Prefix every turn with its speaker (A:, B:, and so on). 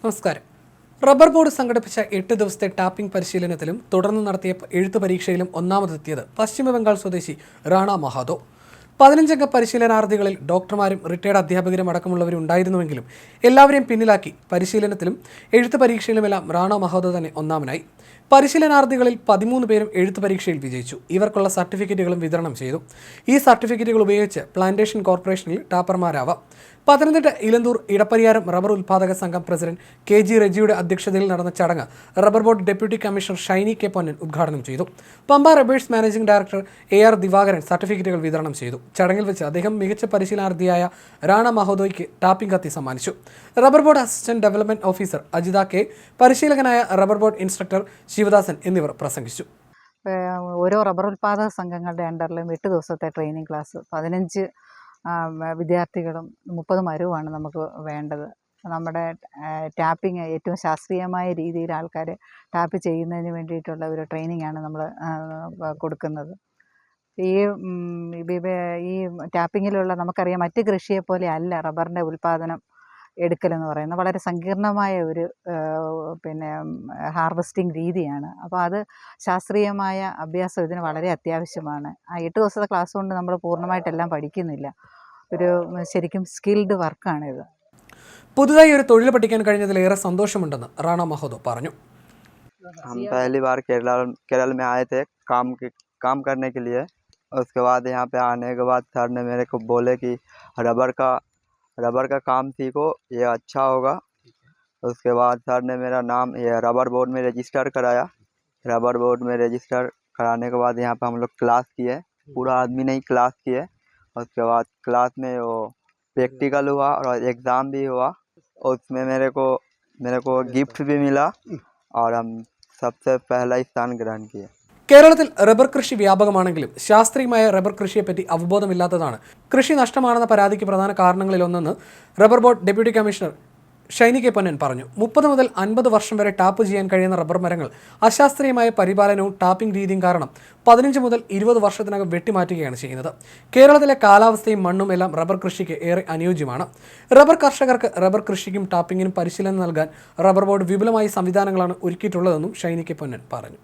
A: നമസ്കാരം. Rubber board സംഘടിപ്പിച്ച 8 ദിവസത്തെ ടാപ്പിംഗ് പരിശീലനത്തിലും തുടർന്ന് നടത്തിയ എഴുത്ത് പരീക്ഷയിലും ഒന്നാമതെത്തിയത് പശ്ചിമബംഗാൾ സ്വദേശി റാണ മഹാതോ. 15 പരിശീലനാർത്ഥികളിൽ ഡോക്ടർമാരും റിട്ടയർഡ് അധ്യാപകരും അടക്കമുള്ളവരുണ്ടായിരുന്നുവെങ്കിലും എല്ലാവരെയും പിന്നിലാക്കി പരിശീലനത്തിലും എഴുത്ത് പരീക്ഷയിലുമെല്ലാം റാണ മഹാതോ തന്നെ ഒന്നാമനായി. പരിശീലനാർത്ഥികളിൽ 13 പേരും എഴുത്ത് പരീക്ഷയിൽ വിജയിച്ചു. ഇവർക്കുള്ള സർട്ടിഫിക്കറ്റുകളും വിതരണം ചെയ്തു. ഈ സർട്ടിഫിക്കറ്റുകൾ ഉപയോഗിച്ച് പ്ലാന്റേഷൻ കോർപ്പറേഷനിൽ ടാപ്പർമാരാവാം. പത്തനംതിട്ട ഇലന്തൂർ ഇടപ്പരിയാരം റബ്ബർ ഉൽപ്പാദക സംഘം പ്രസിഡന്റ് KG റെജിയുടെ അധ്യക്ഷതയിൽ നടന്ന ചടങ്ങ് rubber board deputy commissioner Shiny K Ponnan ഉദ്ഘാടനം ചെയ്തു. Pampa Rubbers managing director AR Divakaran സർട്ടിഫിക്കറ്റുകൾ വിതരണം ചെയ്തു. ചടങ്ങിൽ വെച്ച് അദ്ദേഹം മികച്ച പരിശീലനാർത്ഥിയായ റാണ മഹോദോയ്ക്ക് ടാപ്പിംഗ് കത്തി സമ്മാനിച്ചു. Rubber board assistant development officer Ajitha K, പരിശീലകനായ റബ്ബർ ബോർഡ് ഇൻസ്ട്രക്ടർ ശിവദാസൻ എന്നിവർ പ്രസംഗിച്ചു.
B: ഓരോ റബ്ബർ ഉൽപ്പാദക സംഘങ്ങളുടെ അണ്ടറിലും 8 ദിവസത്തെ ട്രെയിനിങ് ക്ലാസ്, 15 വിദ്യാർത്ഥികളും 30 മരവുമാണ് നമുക്ക് വേണ്ടത്. നമ്മുടെ ടാപ്പിംഗ് ഏറ്റവും ശാസ്ത്രീയമായ രീതിയിൽ ആൾക്കാർ ടാപ്പ് ചെയ്യുന്നതിന് വേണ്ടിയിട്ടുള്ള ഒരു ട്രെയിനിങ്ങാണ് നമ്മൾ കൊടുക്കുന്നത്. ഈ ടാപ്പിങ്ങിലുള്ള നമുക്കറിയാം, മറ്റ് കൃഷിയെപ്പോലെ അല്ല റബ്ബറിൻ്റെ ഉൽപ്പാദനം എടുക്കലെന്ന് പറയുന്നത്. വളരെ സങ്കീർണമായ ഒരു ഹാർവെസ്റ്റിംഗ് രീതിയാണ്. അപ്പോൾ അത് ശാസ്ത്രീയമായ അഭ്യാസം ഇതിന് വളരെ അത്യാവശ്യമാണ്. ആ 8 ദിവസത്തെ ക്ലാസ് കൊണ്ട് നമ്മൾ പൂർണ്ണമായിട്ടെല്ലാം പഠിക്കുന്നില്ല. ഒരു ശരിക്കും സ്കിൽഡ് വർക്കാണിത്.
A: പുതുതായി ഒരു തൊഴിൽ പഠിക്കാൻ കഴിഞ്ഞതിലേറെ സന്തോഷമുണ്ടെന്ന് റാണ മഹോദോ പറഞ്ഞു.
C: हम पहली बार केरल में आए थे काम करने के लिए। उसके बाद यहाँ पे आने के बाद सर ने मेरे को बोले कि रबर का काम सीखो, ये अच्छा होगा। उसके बाद सर ने मेरा नाम ये रबर बोर्ड में रजिस्टर कराया। रबर बोर्ड में रजिस्टर कराने के बाद यहाँ पे हम लोग क्लास किए, पूरा आदमी नहीं क्लास किए। उसके बाद क्लास में वो प्रैक्टिकल हुआ और एग्ज़ाम भी हुआ। उसमें मेरे को गिफ्ट भी मिला और हम सबसे पहला स्थान ग्रहण किए.
A: കേരളത്തിൽ റബ്ബർ കൃഷി വ്യാപകമാണെങ്കിലും ശാസ്ത്രീയമായ റബ്ബർ കൃഷിയെപ്പറ്റി അവബോധമില്ലാത്തതാണ് കൃഷി നഷ്ടമാണെന്ന പരാതിക്ക് പ്രധാന കാരണങ്ങളിലൊന്നെന്ന് rubber board deputy commissioner Shiny K Ponnan പറഞ്ഞു. 30 മുതൽ 50 വർഷം വരെ ടാപ്പ് ചെയ്യാൻ കഴിയുന്ന റബ്ബർ മരങ്ങൾ അശാസ്ത്രീയമായ പരിപാലനവും ടാപ്പിംഗ് രീതിയും കാരണം 15 മുതൽ 20 വർഷത്തിനകം വെട്ടിമാറ്റുകയാണ് ചെയ്യുന്നത്. കേരളത്തിലെ കാലാവസ്ഥയും മണ്ണും എല്ലാം റബ്ബർ കൃഷിക്ക് ഏറെ അനുയോജ്യമാണ്. റബ്ബർ കർഷകർക്ക് റബ്ബർ കൃഷിക്കും ടാപ്പിങ്ങിനും പരിശീലനം നൽകാൻ റബ്ബർ ബോർഡ് വിപുലമായ സംവിധാനങ്ങളാണ് ഒരുക്കിയിട്ടുള്ളതെന്നും ഷൈനി കെ പൊന്നൻ പറഞ്ഞു.